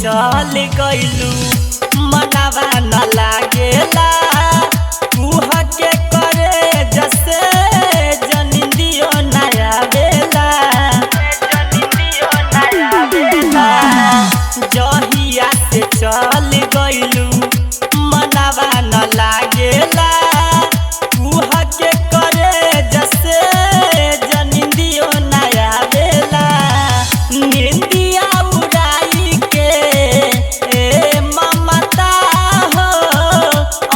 चल गइलू मनवा न लागेला कुह के करे जसे जनिंदियो नया बेला जहिया से चल गइलू मनवा न लागेला कुह के करे जसे जनिंदियो नया बेला निंदिया उड़ाई के ममता हो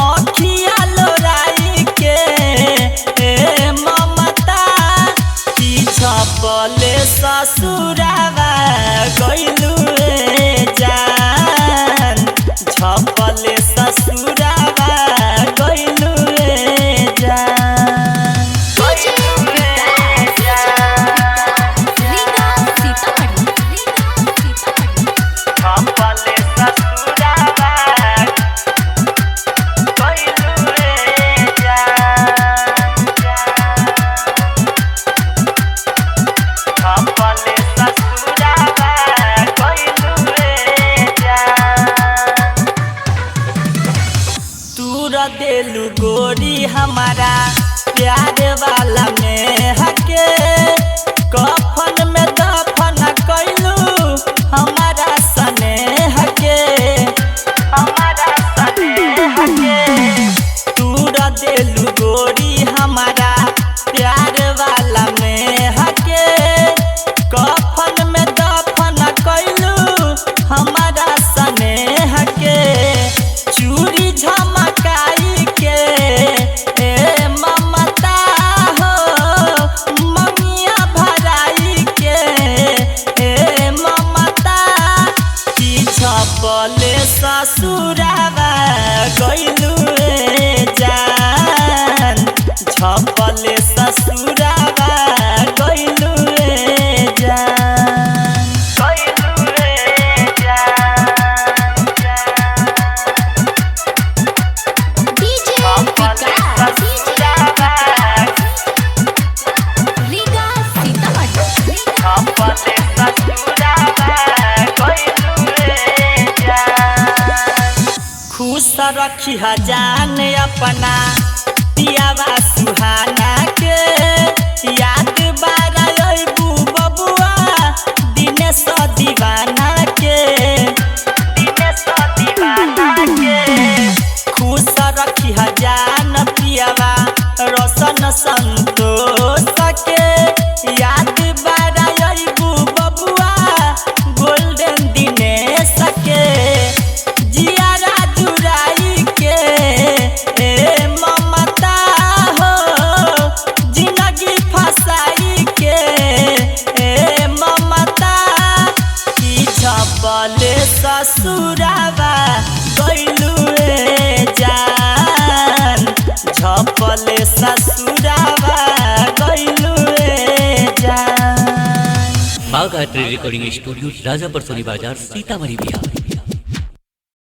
अखिया लोराई के ममता की छपले ससुरावा गइलू जान छपले ससुरावा गइलू जान देलू गोरी हमारा प्यार वाला में हके कफन में दफन कैलू हमारा सने हके तूर देलू गोरी हमारा प्यार वाला में हके कफन में दफन कैलू हमारा सने हके चूड़ी झमकाई के ममता हो ममिया भराई के ममता की छपले ससुरावा गइलू जान छपले ससुरावा गइलू जान खुश रखी जान अपना पियावा सुहाना के याद बारा अबू बबुआ दिनेश दीवाना के खुश रखी जान पियावा रोशन संतोष के याद बारा अबू बबुआ गोल्डन दिनेश के जियारा जुराई के ममता हो जिंदगी फसाई के ममता की छपले ससुरावा गइलू जान छपले ससुरावा गइलू जान। बाघ आर्ट रिकॉर्डिंग स्टूडियो राजापुर सोनी बाजार सीतामढ़ी बिहार।